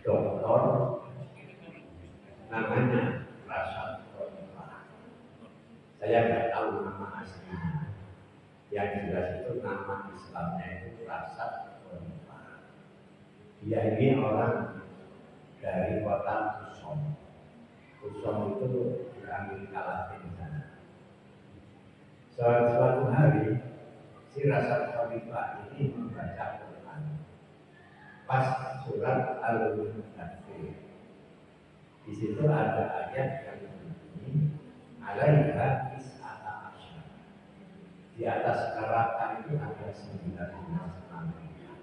dokter namanya Rashad Khalifa. Saya nggak tahu nama aslinya. Yang jelas itu nama Islamnya itu Rashad Khalifa. Dia ini orang dari kota Kusum. Kusum itu di Amerika Latin sana. Suatu hari si Rashad Khalifa ini membaca Quran. Pas surat Al-Mudaththir. Di situ ada ayat yang berbunyi alaiha is'ata asyar. Di atas neraka itu ada 19 malaikat.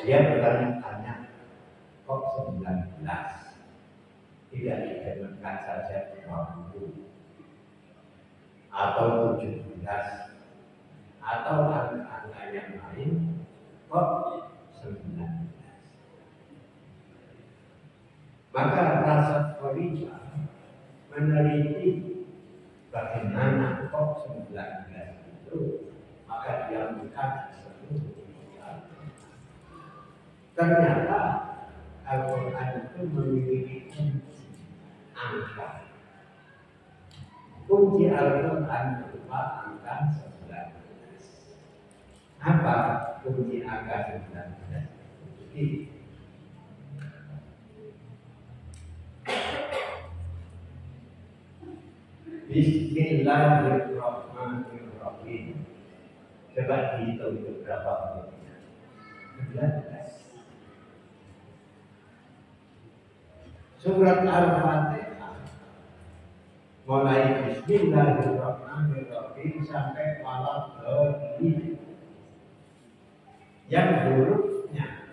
Dia bertanya-tanya, kok 19? Tidak didengarkan saja 20 atau 17 atau angka-angka yang lain, kok 19? Maka Rashad Khalifa meneliti bagaimana kok 19 itu, maka dia buka seluruh Al-Quran. Ternyata Al-Quran itu memiliki kunci angka. Kunci Al-Quran berupa angka 19. Apa kunci angka 19? Jadi Bismillahirrahmanirrahim. Coba dihitung itu berapa hurufnya? 19. Surat Al-Fatihah mulai Bismillahirrahmanirrahim sampai Walad-Dhalin. Yang hurufnya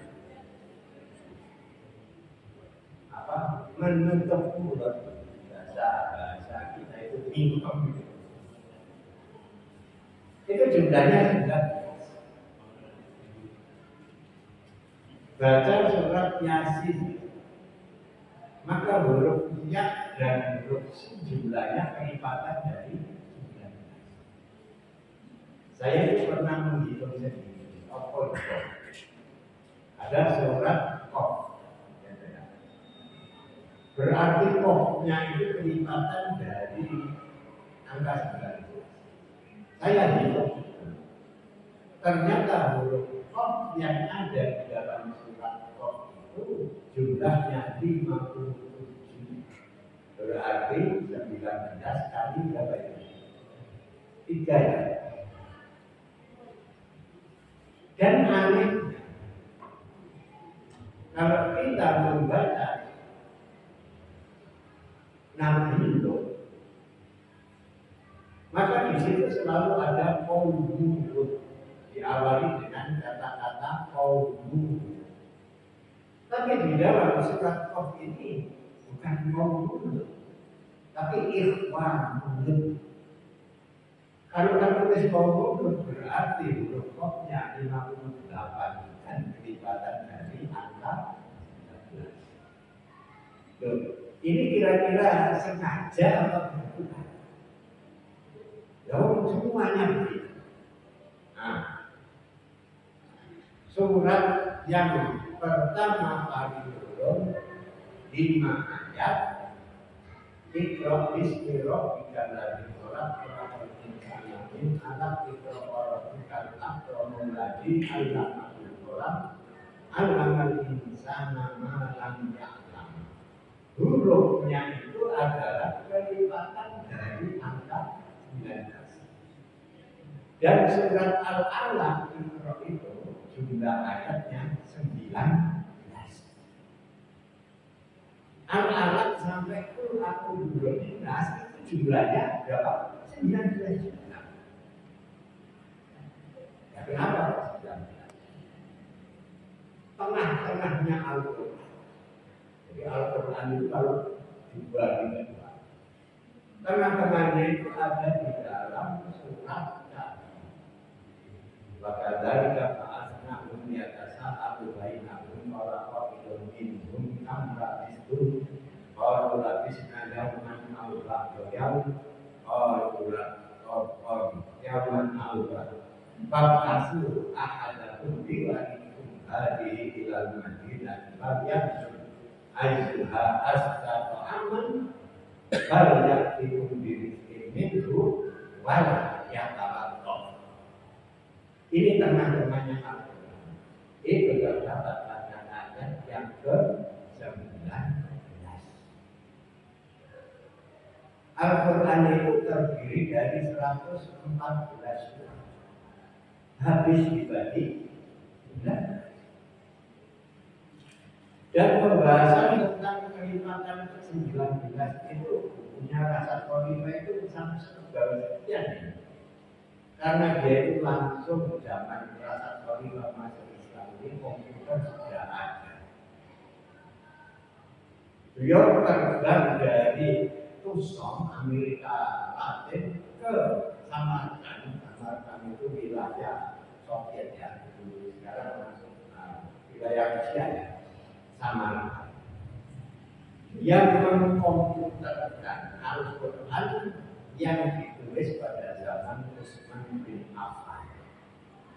apa? Menutup mulut. Bahasa kita itu bingung. Itu jumlahnya 19. Baca surat Yasin, maka huruf ya dan huruf jumlahnya kelipatan dari 19. Saya itu pernah menghitung sendiri. Ada surat Qaf. Berarti Qaf-nya itu kelipatan dari angka 19. Saya hitung. Ternyata huruf Qaf yang ada di dalam surat Qaf itu jumlahnya 57. Berarti 19 kali berapa itu? 3 ya. Dan anehnya, kalau kita membaca Nabi Lut, maka di situ selalu ada qaum Lut, diawali dengan kata-kata qaum. Tapi di dalam surat Qaf ini bukan qaum Lut, tapi ikhwan Lut. Kalau kita tulis qaum Lut berarti huruf Qaf-nya 58 dan kelipatan dari angka 19. Ini kira-kira sengaja atau bukan? Ya, semuanya begitu. Nah, surat yang pertama kali turun 5 ayat. Iqra bismi rabbikal ladzi khalaq khalaqal insana min 'alaq iqra rabbikal akramul ladzi 'allama bil qalam 'allamal insana ma lam ya'lam. Hurufnya itu adalah kelipatan dari angka 19. Dan surat Al-Alaq itu jumlah ayatnya 19. Al-Alaq sampai aku 12 itu jumlahnya berapa? 19 juga. Ya, kenapa 19? Tengah-tengahnya Al-Quran. Jadi Al-Quran itu kalau dibagi dua, tengah-tengahnya itu ada di dalam surat Kahfi. Maka dari kata asna'un yatasa'alu bainahum wa laqabilun minhum kamra bisdun qalu labisna yawman aw ba'da yawm qalu yawman aw ba'da fa'asu ahadakum biwarikum hadihi ilal Madinah falyamshu ayyuha asqa ta'aman falyatikum birizqin minhu wala yatawaqqaf. Ini tengah-tengahnya Al-Quran. Itu terdapat pada ayat yang ke-19. Al-Quran itu terdiri dari 114 surat. Habis dibagi 19. Dan pembahasan tentang kelimatan ke-19 itu punya rasa kolima itu sangat sebagian. Karena dia itu langsung zaman rasa kolima masuk Islam ini, komputer sudah ada. Beliau terbang dari Tucson, Amerika Latin ke Samarkand. Samarkand itu wilayah Soviet ya, dulu sekarang masuk wilayah Rusia ya, Samarkand. Yang mengkomputerkan Al-Quran yang ditulis pada zaman Utsman bin Affan.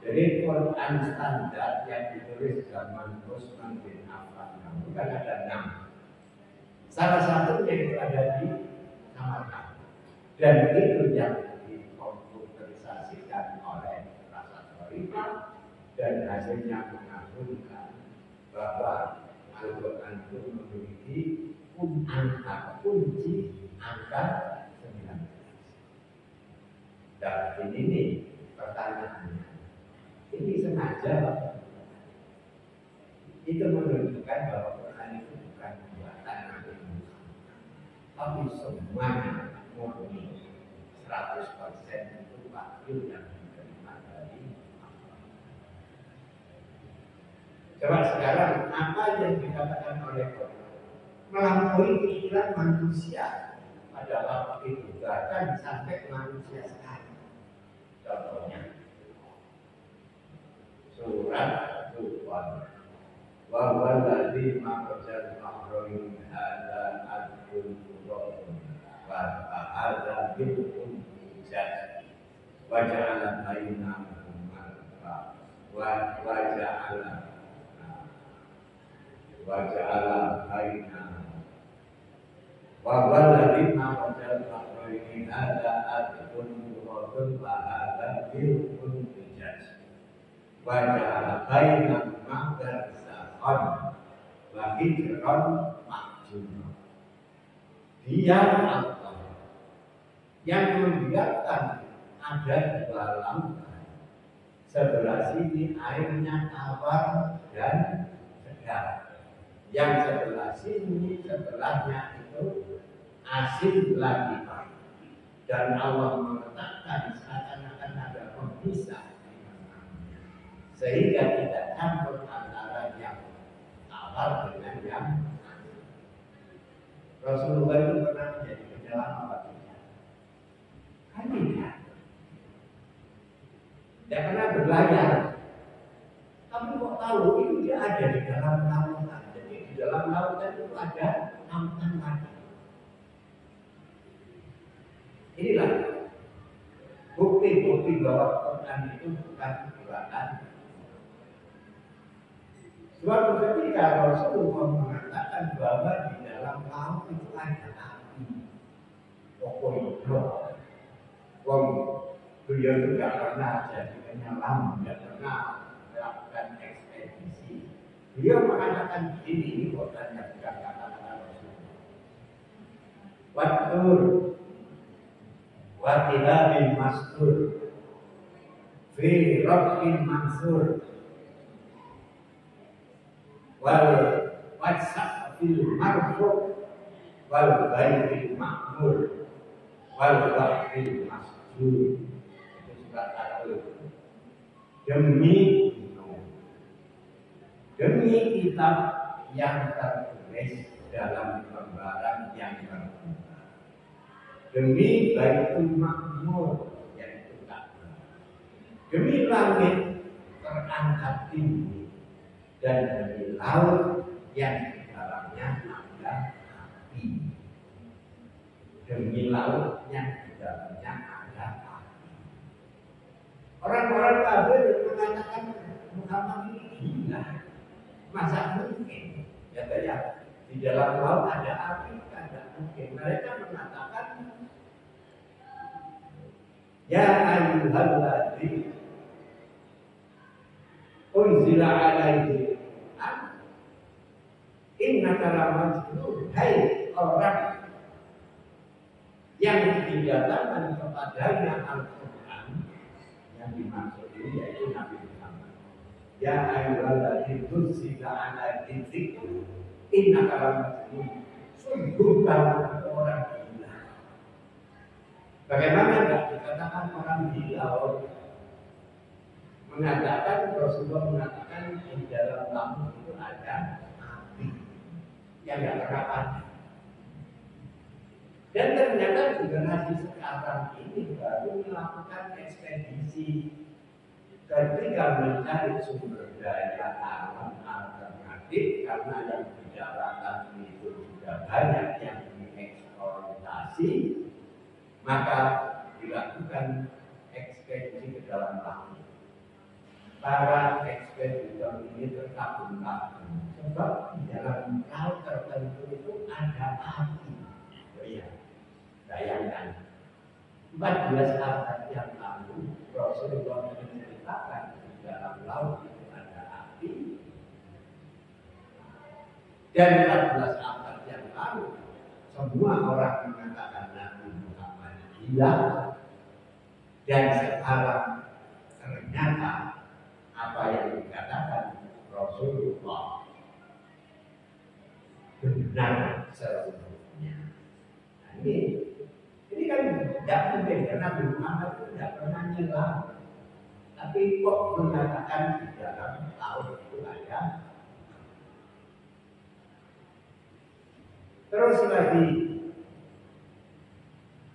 Jadi Quran standar yang ditulis zaman Utsman bin Affan bukan ada 6. Salah satunya itu ada di Samarkand. Dan itu yang dikomputerisasikan oleh Rasa Torika dan hasilnya mengagumkan bahwa Al-Quran itu memiliki kunci angka 19. Dan ini pertanyaannya, ini sengaja itu menunjukkan bahwa Quran itu bukan buatan Nabi Musa, tapi semuanya murni 100% itu wahyu yang diterima dari Allah. Coba sekarang apa yang dikatakan oleh Quran melampaui pikiran manusia pada waktu itu, bahkan sampai manusia sekarang. Contohnya surat Tuhan, wa waladzi maqjal mahrum hadza adul qur'an wa hadza bilkum ijaz wa ja'ala bainahum marfa wa ja'ala bainahum wa waladzi maqjal mahrum hadza adul qur'an wa hadza bilkum ijaz wajah bainam madrasahon wa hijron mahjun. Dia Allah yang membiarkan ada 2 lautan. Sebelah sini airnya tawar dan segar. Yang sebelah sini sebelahnya itu asin lagi pahit. Dan Allah meletakkan seakan-akan ada pemisah sehingga tidak campur antara yang tawar dengan yang asin. Rasulullah itu pernah menjadi penyelam apa tidak? Kan tidak. Tidak pernah berlayar. Tapi kok tahu itu dia ada di dalam lautan. Jadi di dalam lautan itu ada lautan lagi. Inilah bukti-bukti bahwa Quran itu bukan buatan. Suatu ketika Rasulullah mengatakan bahwa di dalam laut itu ada api. Pokoknya, beliau juga pernah jadi penyelam, tidak pernah melakukan ekspedisi. Beliau mengatakan ini bukannya bukan kata-kata Rasulullah. Watur, wakilamin mastur, fi rabbin mansur. Wal wajsah fil marfu wal baitil ma'mur wal wahfil masjur. Itu surat Al-Qur'an. Demi kitab yang tertulis dalam lembaran yang terbuka, demi Baitul Ma'mur yaitu Ka'bah, demi langit terangkat tinggi, dan dari laut yang di dalamnya ada api. Demi laut yang di dalamnya ada api. Orang-orang kafir mengatakan Muhammad ini gila. Masa mungkin? Ya saya di dalam laut ada api, tidak mungkin. Mereka mengatakan, ya ayyuhalladzina unzila alaihi innaka lamajnun. Hai orang yang didatangkan kepadanya Al-Quran, yang dimaksud ini yaitu Nabi Muhammad. Ya ayyuhalladzina unzila alaihi dzikru innaka lamajnun. Sungguh kamu orang gila. Bagaimana enggak dikatakan orang gila? Mengatakan, Rasulullah mengatakan di dalam laut itu ada api yang tidak pernah padam. Dan ternyata generasi sekarang ini baru melakukan ekspedisi ketika mencari sumber daya alam alternatif, karena yang di daratan itu sudah banyak yang dieksploitasi, maka dilakukan ekspedisi ke dalam laut. Para ekspeditor ini terkagum-kagum sebab di dalam laut tertentu itu ada api. Oh iya, bayangkan 14 abad yang lalu Rasulullah menceritakan di dalam laut itu ada api, dan 14 abad yang lalu semua orang mengatakan Nabi Muhammad gila, dan sekarang ternyata apa yang dikatakan Rasulullah benar sesungguhnya. Nah, ini kan tidak mungkin, karena Nabi Muhammad itu tidak pernah nyelam, tapi kok mengatakan di dalam laut itu ada. Terus lagi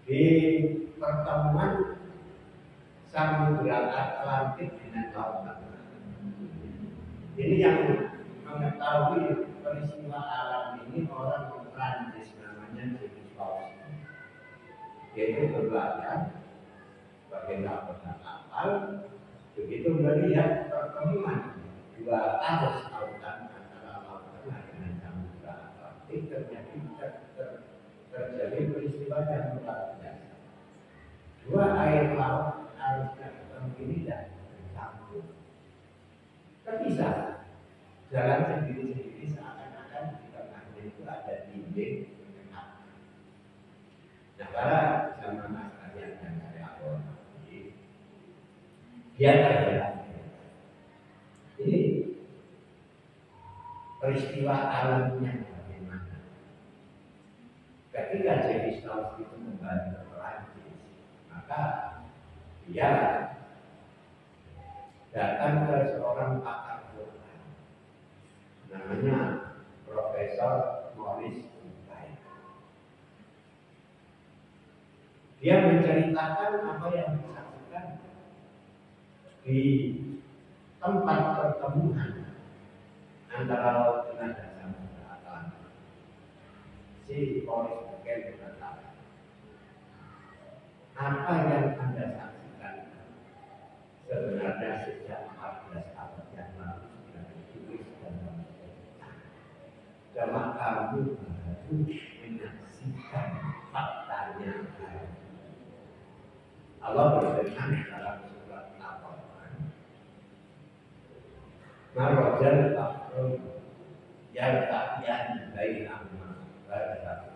di pertemuan Samudra Atlantik dengan Laut Tengah. Ini yang mengetahui peristiwa alam ini orang Prancis namanya James Boucher. Dia itu berbelanja sebagai kapten kapal. Begitu melihat pertemuan dua arus lautan antara Laut Tengah dengan Samudra Atlantik, terjadi peristiwa yang luar biasa. Dua air laut arusnya ketemu ini tidak bersambung, terpisah, jalan sendiri-sendiri, seakan-akan di tengahnya itu ada dinding pengenap. Nah, pada zaman Australia yang saya hormati, dia terjalan. Ini peristiwa alamnya bagaimana? Ketika James Boucher itu kembali ke Perancis, maka dia datang ke seorang pakar Quran, namanya Profesor Maurice Bucaille. Dia menceritakan apa yang disaksikan di tempat pertemuan antara Laut Tengah dan Samudra Atlantik. Si Maurice Bucaille berkata, apa yang Anda saksikan sebenarnya sejak 14 abad yang lalu sudah ditulis dalam sejarah. Cuma kamu baru menyaksikan faktanya. Allah berfirman dalam surat Al-Qur'an, "Marojal Bahrain yartaqiyan bainahuma wa yartaqiyan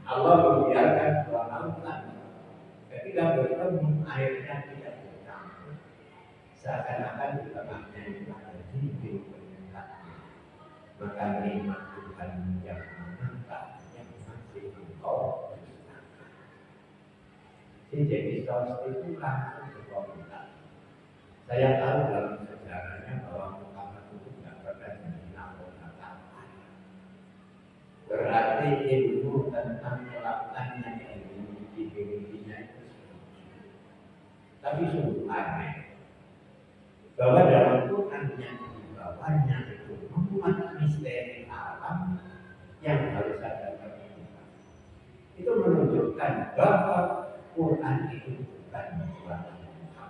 Allah membiarkan dua lautan ketika bertemu airnya tidak bercampur, seakan-akan di tengahnya itu ada dinding penyekatnya. Maka nikmat Tuhan yang menantang yang masih engkau dustakan. Si James Boucher itu langsung berkomentar. Saya tahu dalam sejarahnya bahwa Muhammad itu tidak pernah jadi nakoda kapal. Berarti ilmu tentang kelautan yang dimilikinya itu sedikit. Tapi sungguh aneh bahwa dalam Quran yang dibawanya itu memuat misteri alam yang harus ada terlibat. Itu menunjukkan bahwa Quran itu bukan buatan Muhammad.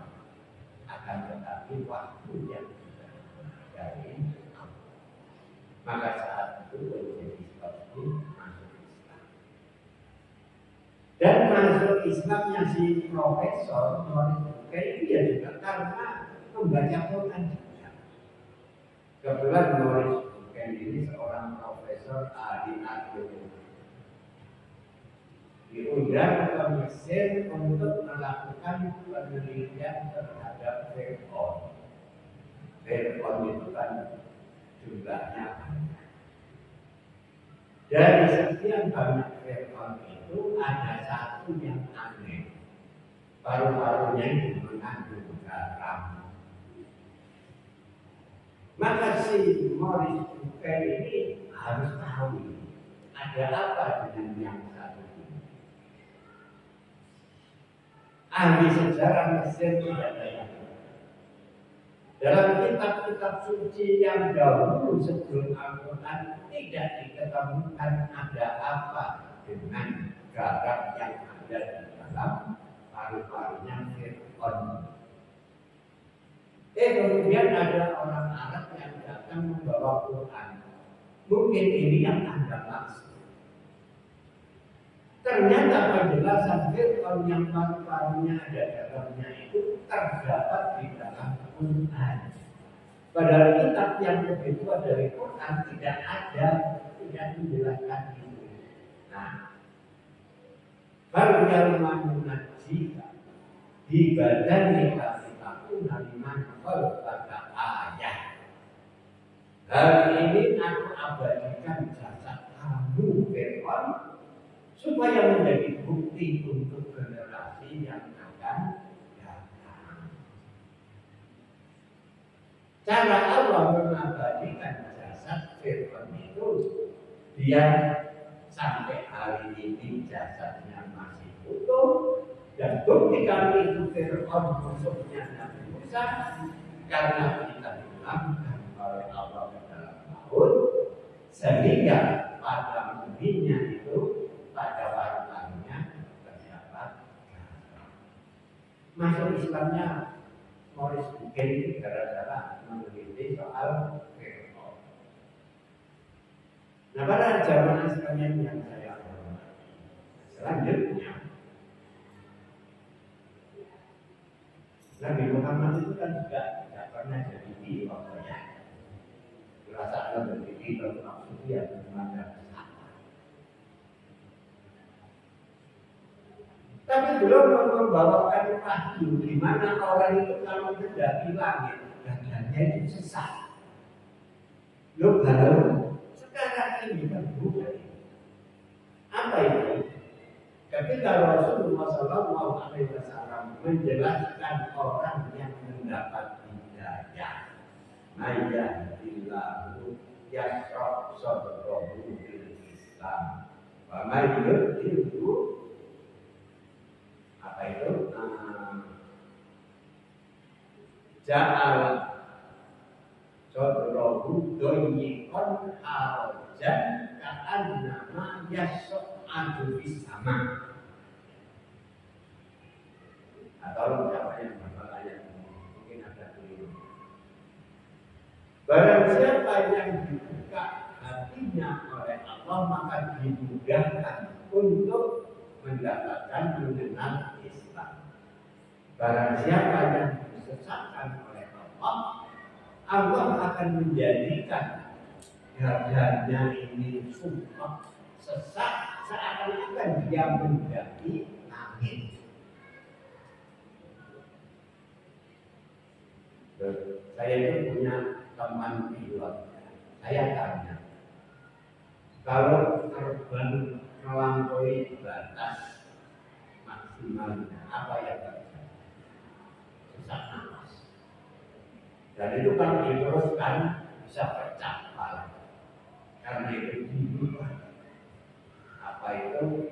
melewati waktu yang dari Allah. Maka saat itu menjadi seperti masuk Islam. Dan masuk Islamnya si Profesor Morris Bukan itu ya juga karena membaca Quran juga. Kebetulan Morris Bukan ini seorang profesor ahli arkeologi. Diundang ke Mesir untuk melakukan penelitian terhadap Fir'aun. Fir'aun itu kan jumlahnya banyak. Dari sekian banyak Fir'aun itu ada satu yang aneh. Paru-parunya itu mengandung garam. Maka si Morris Bukan ini harus tahu ada apa dengan yang satu ini. Ahli sejarah Mesir tidak ada. Dalam kitab-kitab suci yang dahulu sebelum Al-Quran tidak diketemukan ada apa dengan garam yang ada di dalam paru-parunya Fir'aun. Kemudian ada orang Arab yang datang membawa Quran. Mungkin ini yang Anda maksud. Ternyata penjelasan Fir'aun yang paru-parunya ada dalamnya itu terdapat di dalam Quran. Padahal kitab yang lebih tua dari Quran tidak ada, tidak menjelaskan itu. Nah, baru yang menajika di badan kita pun haliman pada ayat. Hari ini aku abadikan jasad kamu Fir'aun supaya menjadi bukti untuk generasi yang akan datang. Cara Allah mengabadikan jasad Fir'aun itu, dia sampai hari ini jasadnya masih utuh, dan bukti kami itu Fir'aun musuhnya Nabi Musa karena kita diulangkan oleh Allah ke dalam laut, sehingga pada mubinya itu pada paru-parunya terdapat garam. Masuk Islamnya Morris Bukan ini gara-gara meneliti soal Fir'aun. Nah, pada zaman sekalian yang saya hormati, selanjutnya Nabi Muhammad itu kan juga tidak pernah jadi pokoknya. Perasaan berdiri dalam maksud dia memandang sama. Tapi belum membawakan wahyu di mana orang itu kalau mendaki langit dadanya itu sesat. Lo baru sekarang ini kan bukan. Apa itu? Ketika Rasulullah SAW menjelaskan orang yang mendapat hidayah, mayyadillahu yashrah sadrahu bil Islam, wa mayyudilhu apa itu? Ja'al sadrahu doyikon harajan ka'annama yas'adu fis sama. Atau ucapannya ayat mungkin ada keliru. Barang siapa yang dibuka hatinya oleh Allah maka dimudahkan untuk mendapatkan mengenal Islam. Barang siapa yang disesatkan oleh Allah, Allah akan menjadikan dadanya ini sumpah sesat seakan-akan dia mendaki langit. Saya itu punya teman pilot. Saya tanya, kalau terbang melampaui batas maksimalnya, apa yang terjadi? Sesak napas. Dan itu kalau diteruskan bisa pecah kepala. Karena itu diubah. Apa itu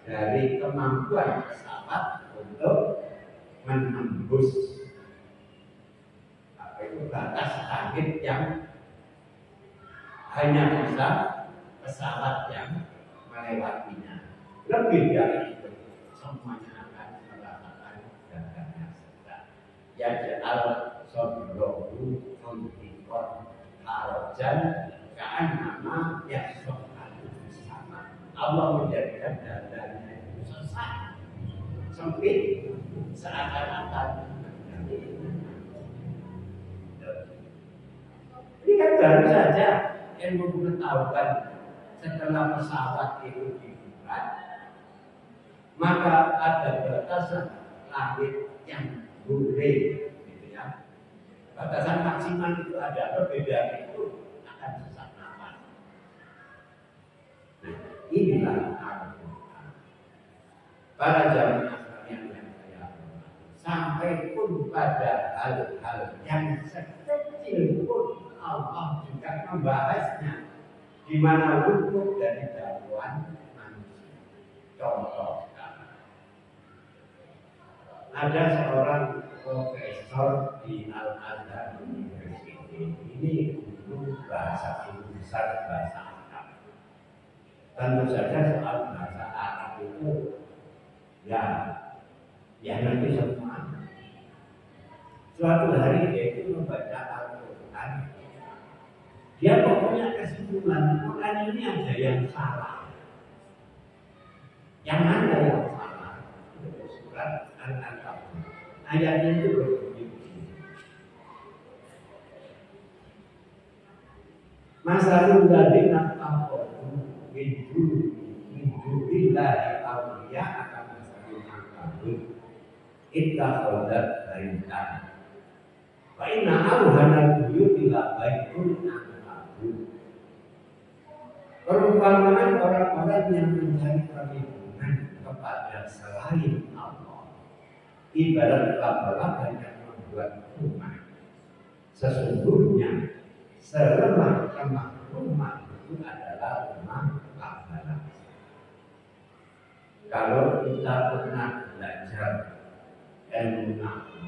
dari kemampuan pesawat untuk menembus itu batas target yang hanya bisa pesawat yang melewatinya. Lebih dari itu, semuanya akan merasakan dadanya sesak. yaj'al sadrahu muntiqan harajan ka'annama yas'adu sama. Allah menjadikan dadanya itu sesak, sempit, seakan-akan. Ini kan baru saja yang mengetahukan setelah pesawat itu dibuat, maka ada batasan langit yang boleh, gitu ya. Batasan maksimal itu ada, perbedaan itu akan sesak nafas. Nah, inilah Al-Quran. Para jamaah sekalian yang saya hormati, sampai pun pada hal-hal yang sekecil pun Allah juga membahasnya, di mana luput dari dakwaan manusia. Contoh, ada seorang profesor di Al-Azhar University, ini guru bahasa Indonesia, bahasa Arab. Tentu saja soal bahasa Arab itu ya nanti semua. Suatu hari dia itu membaca Al-Quran, dia pokoknya kesimpulan Quran ini ada yang salah. Yang mana yang salah? Itu surat Al-Ankabut. Ayatnya itu berbunyi. Masalul ladzina kafaru min dunillahi awliya akan masalul Ankabut. Ittakhadhat baitan. Wa inna awhanal buyuti la baitun Ankabut. Perumpamaan orang-orang yang mencari perlindungan kepada selain Allah, ibarat laba-laba yang membuat rumah. Sesungguhnya selemah-lemah rumah itu adalah rumah laba-laba. Kalau kita pernah belajar ilmu nahu,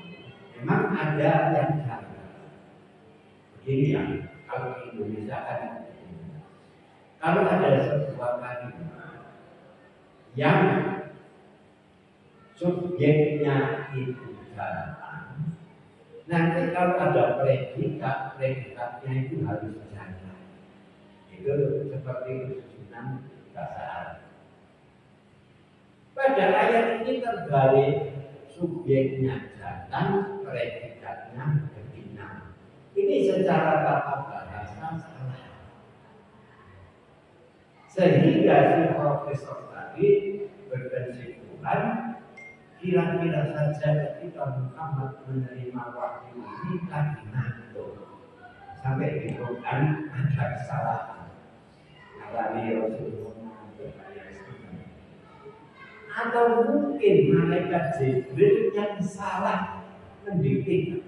memang ada yang jaga. Begini ya, kalau di Indonesia kan, kalau ada sebuah kalimat yang subjeknya itu jantan, nanti kalau ada predikatnya itu harus jantan. Itu seperti susunan bahasa Arab. Pada ayat ini terbalik, subjeknya jantan, predikatnya betina. Ini secara tata bahasa salah. Sehingga si profesor tadi berkesimpulan, kira-kira saja ketika Muhammad menerima wahyu ini lagi ngantuk, sampai di Quran ada kesalahan. Nabi Rasulullah atau mungkin malaikat Jibril yang salah mendidik,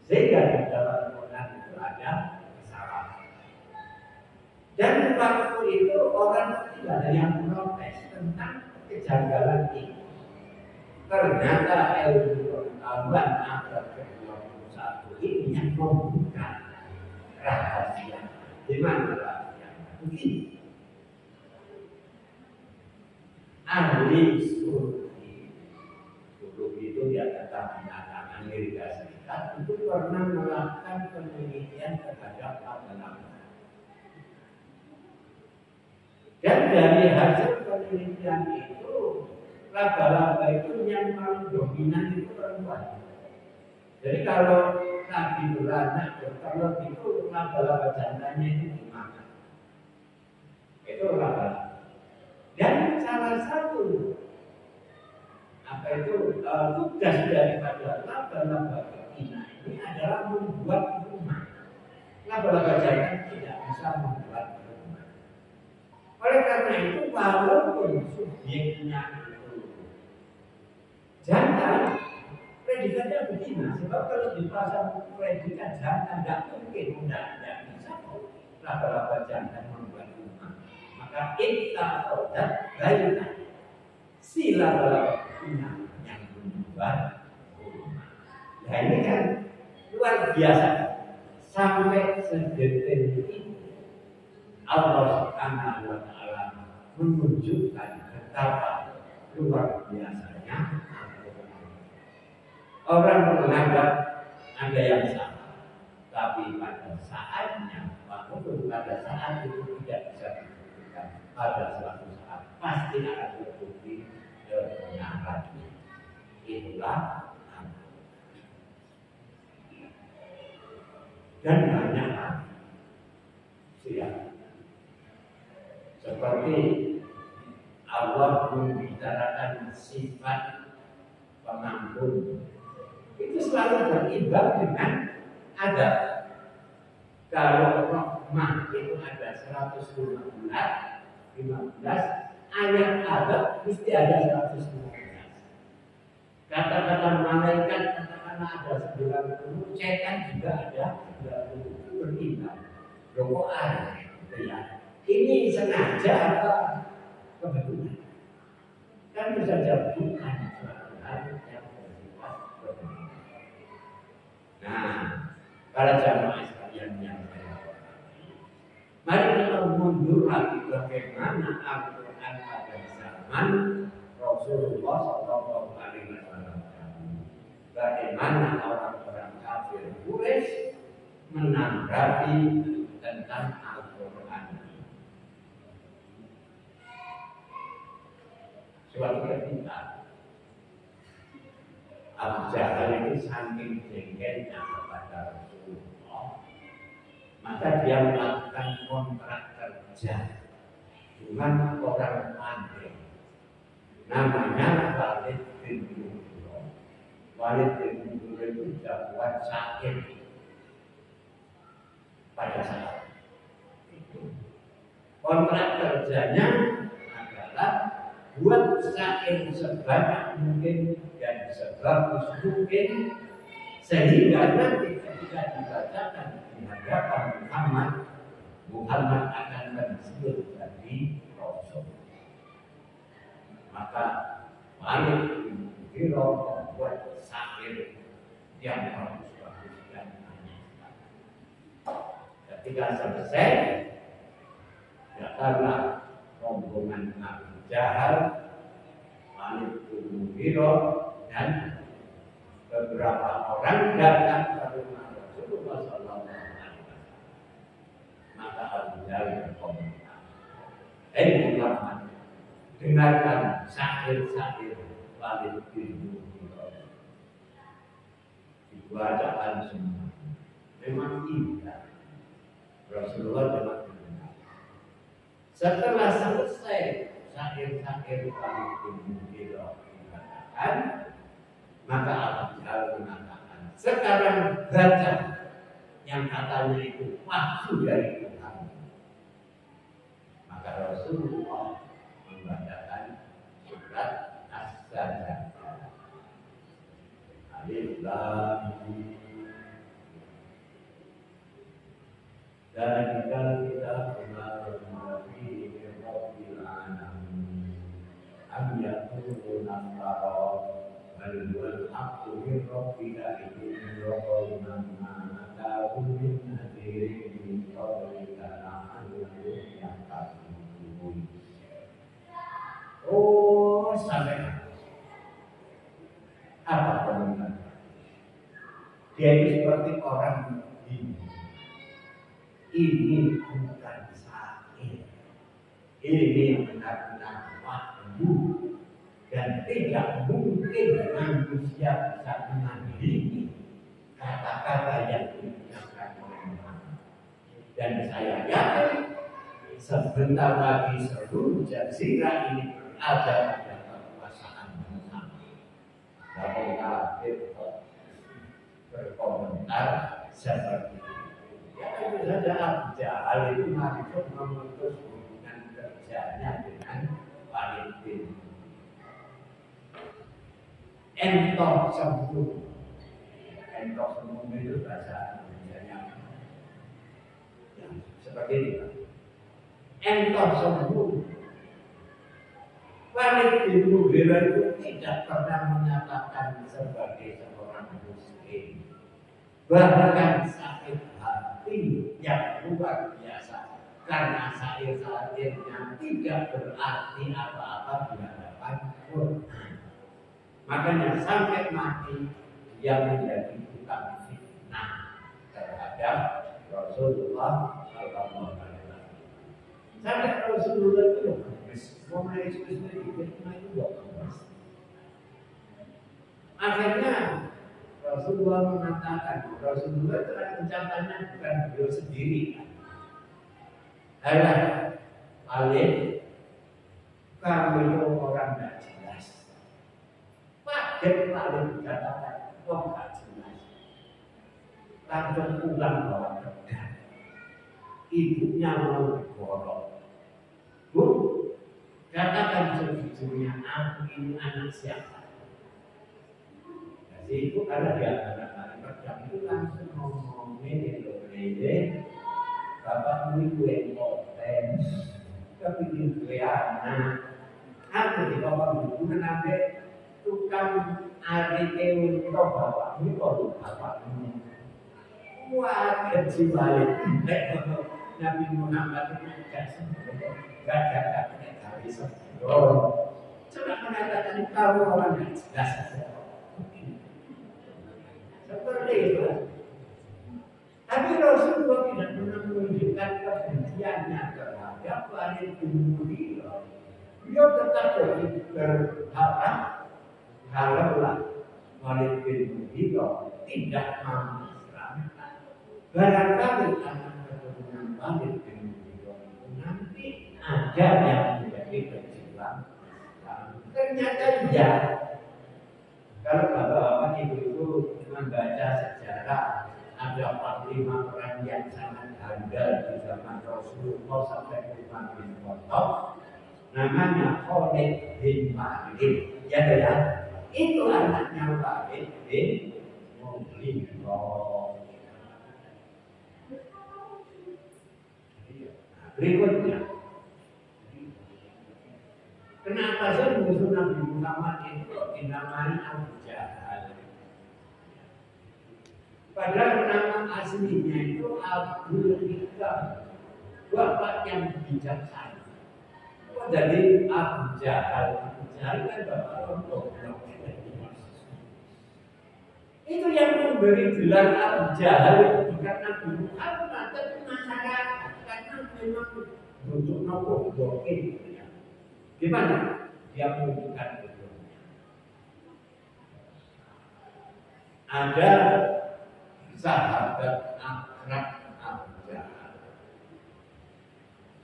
sehingga di dalam Quran itu ada kesalahan. Dan waktu itu orang tidak ada yang protes tentang kejanggalan ini. Ternyata ilmu pengetahuan abad ke-21 ini yang membuka rahasia. Di mana rahasianya? Begini. Ahli psikologi itu di atas binatang Amerika Serikat itu pernah melakukan penelitian terhadap laba-laba. Dan dari hasil penelitian itu, laba-laba itu yang paling dominan itu perempuan. Jadi kalau Nabi beranak bertelur itu laba-laba jantannya itu dimakan. Itu laba-laba. Dan salah satu tugas daripada laba-laba betina ini adalah membuat rumah. Laba-laba jantan tidak bisa membuat rumah. Oleh karena itu, walaupun subjeknya itu jantan, predikatnya betina. Sebab kalau dipasang predikat jantan, tidak mungkin, tidak bisa laba-laba jantan membuat rumah. Maka kita odat baiklah si laba-laba betina yang membuat rumah. Nah ini kan luar biasa, sampai sedetail ini Allah Subhanahu wa Ta'ala menunjukkan betapa luar biasanya Orang menganggap ada yang salah, tapi pada saatnya, walaupun pada saat itu tidak bisa dibuktikan, pada suatu saat pasti akan terbukti kebenarannya. Itulah dan banyak lagi. Siap. Seperti Allah membicarakan sifat pengampun, itu selalu berimbang dengan adab. Kalau rahmah itu ada 115, ayat adab mesti ada 115. Kata-kata malaikat katakanlah ada 90, setan juga ada 90, berimbang. Loh kok aneh gitu ya? Ini sengaja apa kebetulan? Kan bisa saja bukan suatu hal yang bersifat kebetulan. Nah, para jamaah sekalian yang saya hormati, mari kita mundur lagi bagaimana Al-Quran pada zaman Rasulullah SAW. Bagaimana orang-orang kafir Quraisy menanggapi tentang Al-Quran. Suatu ketika Abu Jahal itu saking jengkelnya kepada Rasulullah, maka dia melakukan kontrak kerja dengan orang pandai namanya Walid bin Mughirah. Walid bin Mughirah itu jagoan syair pada saat itu. Kontrak kerjanya adalah buat syair sebanyak mungkin dan sebagus mungkin sehingga nanti ketika dibacakan di hadapan Muhammad akan pensiun jadi Rasul. Maka Walid bin Mughirah membuat syair yang bagus-bagus dan banyak. Ketika selesai, datanglah rombongan Abu Jahal, Walid bin Mughirah dan beberapa orang datang ke rumah Rasulullah SAW. Maka Abu Jahal berkomentar, Muhammad, dengarkan syair-syair Walid bin Mughirah. Dibacakan semua. Memang indah. Rasulullah dalam mendengar. Setelah selesai syair-syair Walid bin Mughirah dikatakan, maka Abu Jahal mengatakan, sekarang baca yang katanya itu palsu dari Tuhan. Maka Rasulullah membacakan surat As-Sajdah. Alif Lam Mim. Dzalikal kitabu la raiba fihi min rabbil alamin. Am yaquluna iftara bal huwal haqqu min rabbika liyunzira man atahum min nadhirin min qablika la'allahum yahtadun. Oh, sampai apa komentar? Dia itu seperti orang Hindu. Ini bukan syair. Ini benar-benar wahyu dan tidak mungkin manusia bisa menandingi kata-kata yang digunakan oleh Muhammad. Dan saya yakin sebentar lagi seluruh jazirah ini berada pada kekuasaan Muhammad. Kalau kafir berkomentar seperti itu. Ya tentu saja Abu Jahal itu masuk memutus hubungan kerjanya dengan Walid bin Entok sembung. Entok sembung itu bahasa Indonesia yang seperti itu. Entok sembung. Walid bin Mughirah itu tidak pernah menyatakan sebagai seorang muslim. Bahkan sakit hati yang luar biasa karena syair-syairnya tidak berarti apa-apa di hadapan Quran. Makanya sampai mati yang menjadi tukang fitnah terhadap Rasulullah Sallallahu Alaihi Wasallam. Sampai Rasulullah itu loh, mulai itu fitnah itu loh. Akhirnya Rasulullah mengatakan, Rasulullah itu ucapannya bukan beliau sendiri. Alah, paling kamu itu orang tidak jelas. Paket paling dikatakan, kok tidak jelas. Langsung pulang bawa pedang. Ibunya mau diborong. Bu, katakan sejujurnya, aku ini anak siapa? Jadi itu karena dia anak pedang itu langsung ngomongin itu bapak ini gue konten, tapi di gue anak. Aku di bawah buku nanti tukang ari untuk bapak ini kalau bapak ini. Wah, kecil balik. Nabi Muhammad itu gak bisa. Coba mengatakan kamu orang yang jelas. Seperti itu. Tapi Rasulullah tidak pernah menunjukkan kebenciannya terhadap Walid bin Mughirah. Beliau tetap berharap kalaulah Walid bin Mughirah tidak mau Islam, barangkali anak keturunan Walid bin Mughirah nanti ada yang menjadi pejuang Islam. Ternyata ya. Kalau bapak-bapak ibu-ibu membaca sejarah, ada panglima perang yang sangat handal di zaman Rasulullah sampai Umar bin Khattab, namanya Khalid bin Walid. Ya, itu anaknya Walid bin Mughirah. Berikutnya, kenapa sih musuh Nabi Muhammad itu dinamai Abu Jahal? Padahal nama aslinya itu Abdul Hikam, bapak yang bijaksana. Jadi Abu Jahal, Abu Jahal kan bapak orang goblok. Itu yang memberi gelar Abu Jahal itu bukan Nabi Muhammad, tapi masyarakat, karena memang untuk goblok. Gimana? Dia menunjukkan gobloknya. Ada sahabat akrab Abu Jahal.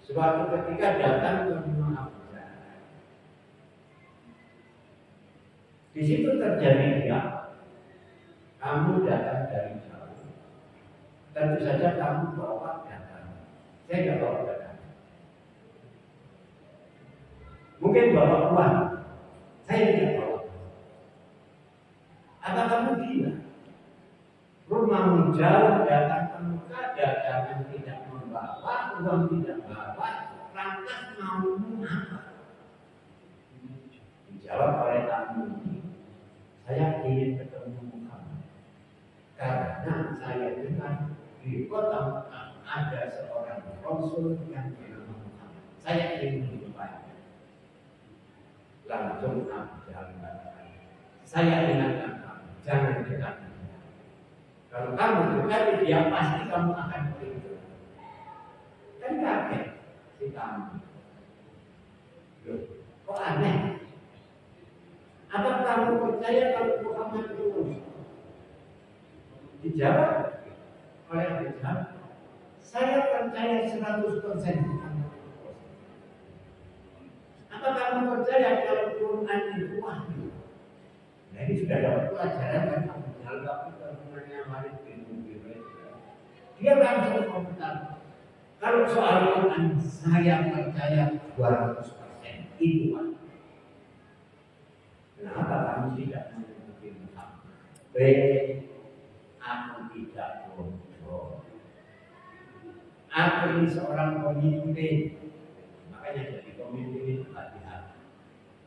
Suatu ketika datang ke rumah Abu Jahal. Di situ terjadi dialog. Kamu datang dari jauh. Tentu saja kamu bawa datang. Saya tidak bawa datang. Mungkin bawa uang. Saya tidak bawa. Apa kamu gila? Rumahmu jauh datang ke muka, dagangan tidak membawa, uang tidak bawa, lantas maumu apa? Dijawab oleh tamu ini, saya ingin ketemu Muhammad. Karena saya dengar di kota Mekah ada seorang Rasul yang bernama Muhammad. Saya ingin menjumpainya. Langsung Abu Jahal mengatakan, saya ingatkan kamu, jangan dekat. Kalau kamu dekati dia pasti kamu akan begitu. Kan kaget si kamu. Loh, kok aneh? Apa kamu percaya kalau Muhammad itu Rasul? Dijawab oleh Abu Jahal, saya percaya 100% Muhammad itu Rasul. Apa kamu percaya kalau Quran itu wahyu? Nah ini sudah dapat pelajaran kan Abu Jahal tapi keturunannya Walid bin Mughirah. Dia langsung komentar, kalau soal Quran saya percaya 200% itu wahyu. Kenapa kamu tidak mengikuti Muhammad? Baik, aku tidak bodoh. Aku ini seorang pemimpin. Makanya jadi pemimpin itu hati-hati.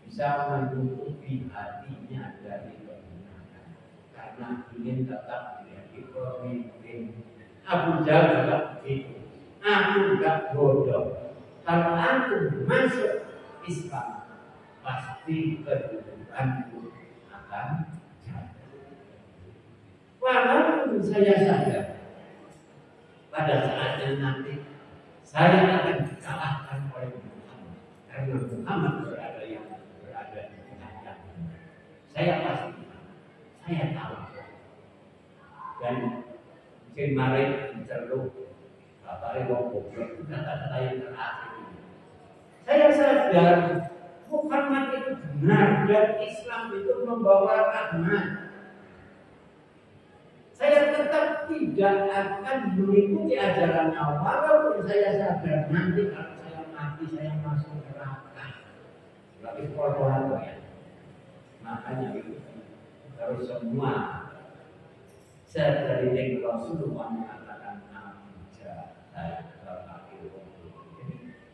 Bisa menutupi hatinya dari kebenaran. Karena ingin tetap menjadi pemimpin. Aku jaga begitu. Aku tidak bodoh. Kalau aku masuk Islam, pasti kedudukanku akan jatuh. namun saya sadar pada saatnya nanti saya akan dikalahkan oleh Muhammad karena Muhammad berada di tengah-tengah. Saya pasti, saya tahu. Dan kemarin menceruk Bapak Ibu Goblok itu kata-kata yang terakhir. Saya sadar Muhammad itu benar dan Islam itu membawa rahmat. Saya tetap tidak akan mengikuti ajarannya walaupun saya sadar nanti kalau saya mati saya masuk neraka. Tapi kalau ya, makanya itu harus semua dari yang Rasulullah mengatakan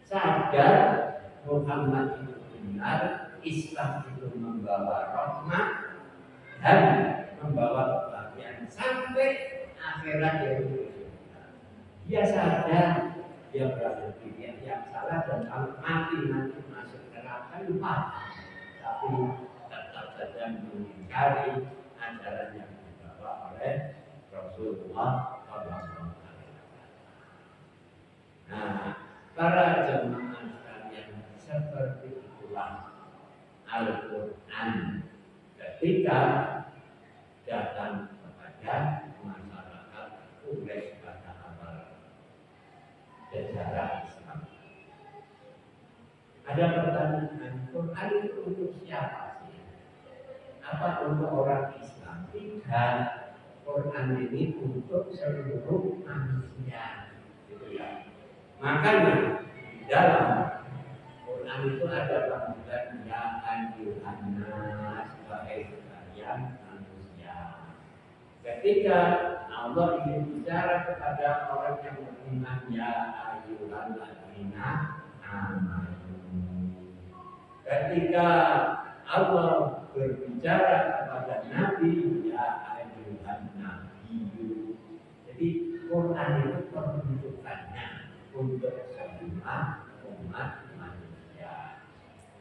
sadar Muhammad itu benar, Islam itu membawa rahmat dan membawa kebahagiaan sampai akhirat yaitu dia sadar dia berarti yang salah dan kalau mati nanti masuk neraka lupa, tapi tetap saja mengingkari ajaran yang dibawa oleh Rasulullah SAW. Nah, para jemaah sekalian, seperti itulah Al-Quran ketika datang kepada masyarakat Quraisy pada awal sejarah Islam. Ada pertanyaan, Quran itu untuk siapa sih? Apa untuk orang Islam? Tidak. Quran ini untuk seluruh manusia. Gitu ya. Makanya di dalam Quran itu ada panggilan ya ayyuhan nas, wahai sekalian manusia. Ketika Allah ingin bicara kepada orang yang beriman ya ayyuhan ladzina amanu. Ketika Allah berbicara kepada Nabi ya ayyuhan nabiyyu. Jadi Quran itu peruntukannya untuk semua umat manusia.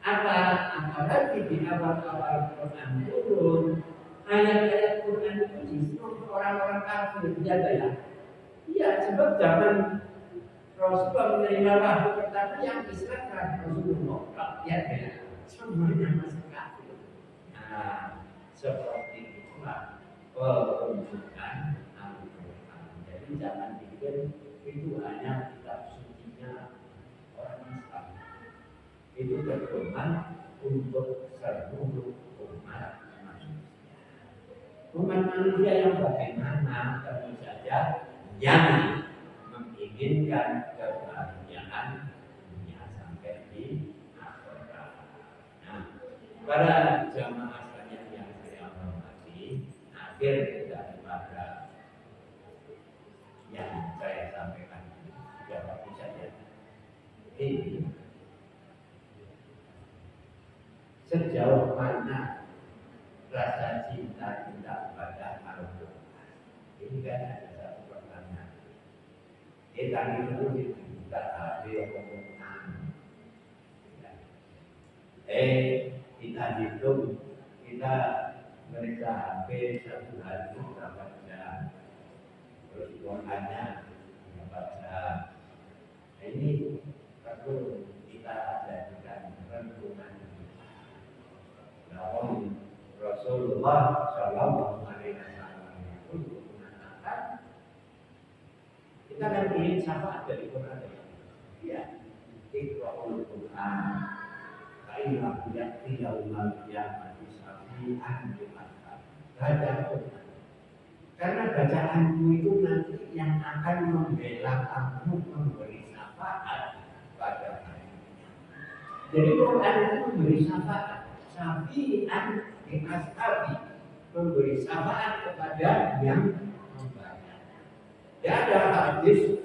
Apalagi di awal-awal Quran turun, ayat-ayat Quran itu justru orang-orang kafir, ya. Iya, sebab zaman Rasulullah menerima wahyu pertama yang Islam kan Rasulullah, ya. Semuanya masih kafir. Nah, seperti itulah peruntukan Al-Quran. Jadi jangan pikir itu hanya kitab sucinya orang Islam. Itu berpedoman untuk seluruh umat manusia. Umat manusia yang bagaimana tentu saja yang menginginkan kebahagiaan dunia sampai di akhirat. Nah, para jamaah sekalian yang saya hormati, akhir daripada yang saya sampaikan jawab saja. Ini sejauh mana rasa cinta kita pada Al-Quran? Ini kan ada satu pertanyaan. Kita itu kita hadir Quran. Kita hitung, kita mereka hampir satu hari berapa jam. Terus Qurannya baca. Ini perlu kita jadikan renungan. Namun Rasulullah Shallallahu Alaihi Wasallam itu mengatakan kita kan ingin syafaat dari Quran. Ya, Iqra'ul Quran. Kainlah yakti yaumal qiyamati syafi'an liman baca Quran. Karena bacaanmu itu nanti yang akan membela kamu, memberi syafaat pada hari ini. Jadi Quran itu memberi syafaat, syafi'an li ashabi, memberi syafaat kepada yang membaca. Tidak ada hadis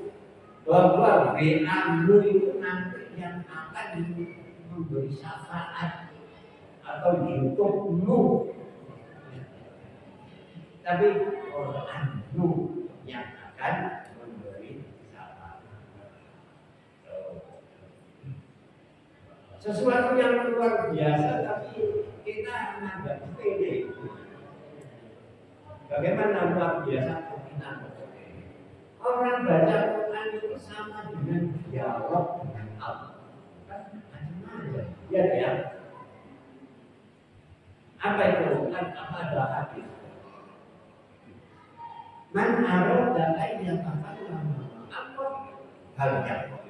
bahwa doamu itu nanti yang akan memberi syafaat atau untukmu. Tapi Quranmu yang akan memberi syafaat. Sesuatu yang luar biasa, tapi kita menganggap sepele. Bagaimana luar biasa keyakinan orang baca Quran itu sama dengan dialog dengan Allah. Kan macam-macam. Ya ya. Apa itu? Apa ada hadis? Man arada ayat apa hal yang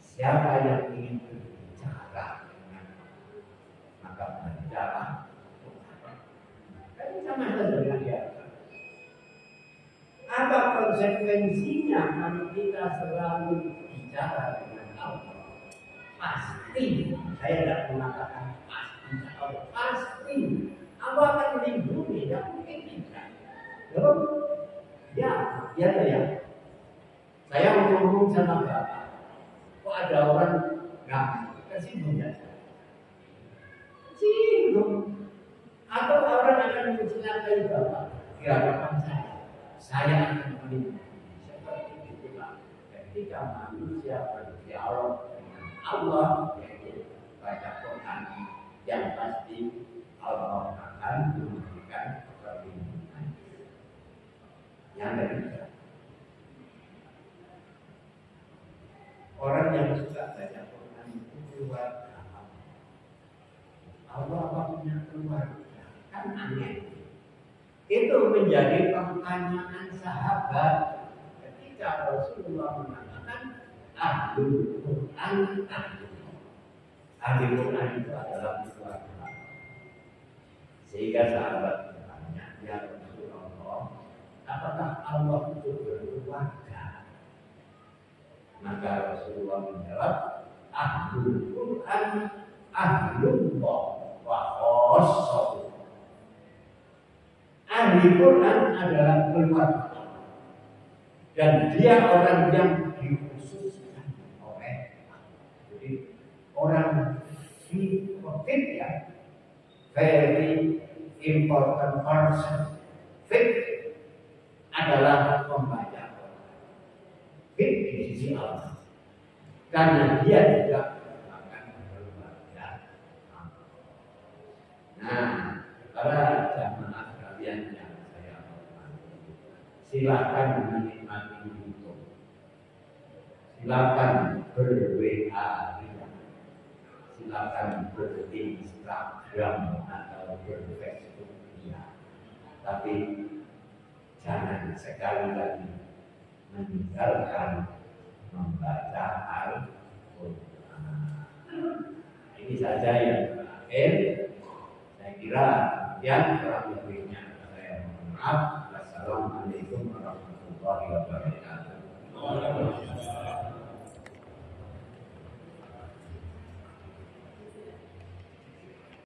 siapa yang ingin berbicara dengan maka berbicara kan sama dengan dia. Apa konsekuensinya kalau kita selalu bicara dengan Allah? Pasti, saya tidak mengatakan pasti, pasti Allah akan melindungi, tidak mungkin tidak. Ya. Saya ngomong sama Bapak, kok ada orang nggak tersinggung ya? Singgung. Atau orang akan mencelakai Bapak di hadapan saya akan melindungi. Seperti itulah ketika manusia berdialog dengan Allah, yaitu baca Quran, yang pasti Allah akan memberikan perlindungan. Yang ketiga, orang yang suka baca Quran itu keluar Allah apa punya keluarga? Kan aneh. Itu menjadi pertanyaan sahabat ketika Rasulullah mengatakan ahlul Quran. Ahlul Quran itu adalah keluarga. Sehingga sahabat bertanya, ya Rasulullah, apakah Allah itu berkeluarga? Maka Rasulullah menjawab, ahlul Quran ahlullah wa khossahu. Ahli Quran adalah keluarga dan dia orang yang dikhususkan oleh Allah. Jadi orang fit ya, very important person. Fit adalah pembaca Quran. Fit di sisi Allah karena dia juga akan keluarga. Nah, para jamaah yang saya hormati, silakan menikmati YouTube, silakan ber-WA, silakan ber-Instagram atau ber-Facebook ya. Tapi jangan sekali lagi meninggalkan membaca Al-Quran. Ini saja yang terakhir. Saya kira yang kurang lebihnya saya mohon maaf. Wassalamualaikum warahmatullahi wabarakatuh.